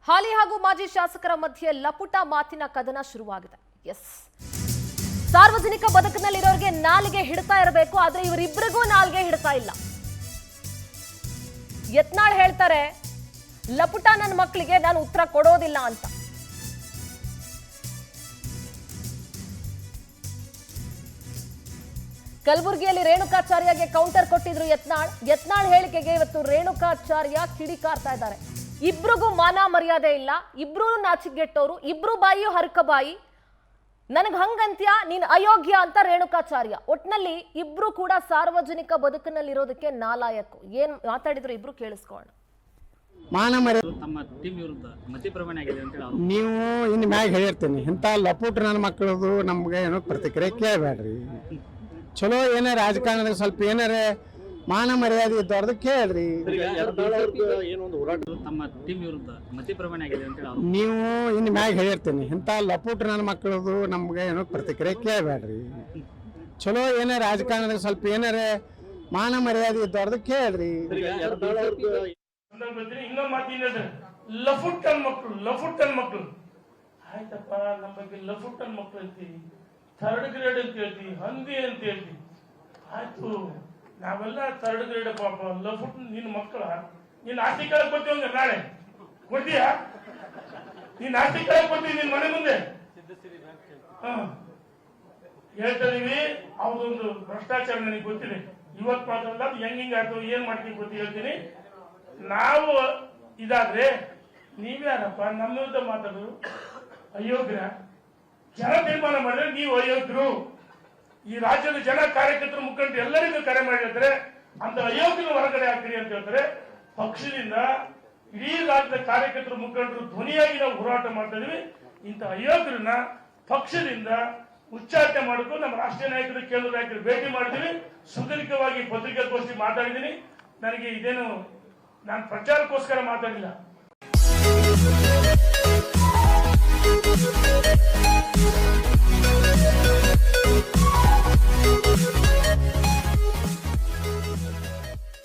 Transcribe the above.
ಹಾಲಿ ಹಾಗೂ ಮಾಜಿ ಶಾಸಕರ ಮಧ್ಯೆ ಲಪುಟ ಮಾತಿನ ಕದನ ಶುರುವಾಗಿದೆ. ಎಸ್, ಸಾರ್ವಜನಿಕ ಬದುಕಿನಲ್ಲಿರೋರಿಗೆ ನಾಲಿಗೆ ಹಿಡ್ತಾ ಇರಬೇಕು, ಆದ್ರೆ ಇವರಿಬ್ಬರಿಗೂ ನಾಲಿಗೆ ಹಿಡ್ತಾ ಇಲ್ಲ. ಯತ್ನಾಳ್ ಹೇಳ್ತಾರೆ, ಲಪುಟ ನನ್ನ ಮಕ್ಕಳಿಗೆ ನಾನು ಉತ್ತರ ಕೊಡೋದಿಲ್ಲ ಅಂತ. ಕಲಬುರಗಿಯಲ್ಲಿ ರೇಣುಕಾಚಾರ್ಯಗೆ ಕೌಂಟರ್ ಕೊಟ್ಟಿದ್ರು ಯತ್ನಾಳ್ ಹೇಳಿಕೆಗೆ ಇವತ್ತು ರೇಣುಕಾಚಾರ್ಯ ಕಿಡಿಕಾರ್ತಾ ಇದ್ದಾರೆ. ಇಬ್ರಿಗೂ ಮಾನ ಮರ್ಯಾದೆ ಇಲ್ಲ, ಇಬ್ರು ನಾಚಿಗೆಟ್ಟವರು, ಇಬ್ರು ಬಾಯಿಯು ಹರಕ ಬಾಯಿ, ನನಗ್ ಹಂಗಂತ್ಯ, ನೀನ್ ಅಯೋಗ್ಯ ಅಂತ ರೇಣುಕಾಚಾರ್ಯ. ಒಟ್ನಲ್ಲಿ ಇಬ್ರು ಕೂಡ ಸಾರ್ವಜನಿಕ ಬದುಕಿನಲ್ಲಿರೋದಕ್ಕೆ ನಾಲಾಯಕು. ಏನ್ ಮಾತಾಡಿದ್ರು ಇಬ್ರು ಕೇಳಿಸ್ಕೊಳ್ಳೋಣ. ಮಾನ ಮರ್ಯಾದೆ ತಮ್ಮ ಟೀಮ್ ವಿರುದ್ಧ ಮತಿಪ್ರಮಾಣ ಆಗಿದೆ ಅಂತ ಹೇಳಿ ನೀವು ಇನ್ನು ಮ್ಯಾಗ ಹೇಳಿರ್ತೀನಿ, ಇಂಥ ಲಪುಟ್ ನನ್ನ ಮಕ್ಕಳದು ನಮ್ಗೆ ಏನೋ ಪ್ರತಿಕ್ರಿಯೆ ಕೇಳಬೇಡ್ರಿ. ಚಲೋ ಏನೇ ರಾಜಕಾರಣದಾಗ ಸ್ವಲ್ಪ ಏನಾರೇ ಮಾನ ಮರ್ಯಾದೆ ಇದ್ದವ್ರದ್ದು ಕೇಳ್ರಿ. ತಮ್ಮ ಟೀಮ್ ವಿರುದ್ಧ ಮತಿಪ್ರಮಾಣ ಆಗಿದೆ ಅಂತ ಹೇಳಿ ನೀವು ಇನ್ನು ಮ್ಯಾಗ ಹೇಳಿರ್ತೀನಿ, ಇಂಥ ಲಪುಟ್ ನನ್ನ ಮಕ್ಕಳದು ನಮ್ಗೆ ಏನೋ ಪ್ರತಿಕ್ರಿಯೆ ಕೇಳಬೇಡ್ರಿ. ಚಲೋ ಏನೇ ರಾಜಕಾರಣದಾಗ ಸ್ವಲ್ಪ ಏನಾರೇ ಮಾನ ಮರ್ಯಾದೆ ಇದ್ದವ್ರದ್ದು ಕೇಳ್ರಿ. ಇನ್ನೊಂದು ಮಾತು ಹೇಳಿದ್ರೆ ಲಫುಟ್ಟನ್ ಮಕ್ಕಳು ಆಯ್ತಪ್ಪ, ನಮ್ಮ ಬಗ್ಗೆ ಲಫುಟ್ಟನ್ ಮಕ್ಕಳು ಅಂತೀವಿ, ಥರ್ಡ್ ಗ್ರೇಡ್ ಅಂತ ಹೇಳ್ತೀವಿ, ಹಂದಿ ಅಂತ ಹೇಳ್ತೀವಿ. ಆಯ್ತು, ನಾವೆಲ್ಲ ಥರ್ಡ್ ಗ್ರೇಡ್ ಪಾಪ. ಲಫುಟ್ ನಿನ್ನ ಮಕ್ಕಳ, ನೀನ್ ಆಸ್ತಿ ಕೆಳಗೆ ಕೊಡ್ತೀವಿ ನಾಳೆ ಕೊಡ್ತೀಯಾ? ನೀನ್ ಆಸ್ತಿ ಕೆಳಗೆ ಕೊಡ್ತೀವಿ ನಿನ್ ಮನೆ ಮುಂದೆ ಹೇಳ್ತಾ ಇದೀವಿ. ಅವ್ರದೊಂದು ಭ್ರಷ್ಟಾಚಾರ ನನಗೆ ಗೊತ್ತಿದೆ. ಇವತ್ತು ಮಾತ್ರ ಅಲ್ಲ, ಹೆಂಗ್ ಆಯ್ತು ಏನ್ ಮಾಡ್ತೀವಿ ಗೊತ್ತಿ ಹೇಳ್ತೀನಿ. ನಾವು ಇದಾದ್ರೆ ನೀವ್ಯಾರಪ್ಪ ನಮ್ಮ ವಿರುದ್ಧ ಮಾತಾಡೋದು? ಅಯೋಗ್ಯ. ಜನ ತೀರ್ಮಾನ ಮಾಡಿದ್ರೆ ನೀವು ಅಯೋಗ್ಯರು. ಈ ರಾಜ್ಯದ ಜನ, ಕಾರ್ಯಕರ್ತರು, ಮುಖಂಡರು ಎಲ್ಲರಿಗೂ ಕರೆ ಮಾಡಿದ್ರೆ ಅಂತ ಅಯೋಗ್ಯನ ಹೊರಗಡೆ ಹಾಕ್ತೀರಿ ಅಂತ ಹೇಳ್ತಾರೆ. ಪಕ್ಷದಿಂದ ಇಡೀ ರಾಜ್ಯದ ಕಾರ್ಯಕರ್ತರು, ಮುಖಂಡರು ಧ್ವನಿಯಾಗಿ ನಾವು ಹೋರಾಟ ಮಾಡ್ತಾ ಇದೀವಿ. ಇಂಥ ಅಯೋಗ್ಯರನ್ನ ಪಕ್ಷದಿಂದ ಉಚ್ಚಾಟನೆ ಮಾಡಿಕೊಂಡು ನಮ್ಮ ರಾಷ್ಟ್ರೀಯ ನಾಯಕರು, ಕೇಂದ್ರ ನಾಯಕರು ಭೇಟಿ ಮಾಡಿದೀವಿ. ಸುದೀರ್ಘವಾಗಿ ಪತ್ರಿಕಾಗೋಷ್ಠಿ ಮಾತಾಡಿದ್ದೀನಿ. ನನಗೆ ಇದೇನು ನಾನು ಪ್ರಚಾರಕ್ಕೋಸ್ಕರ ಮಾತಾಡಿಲ್ಲ.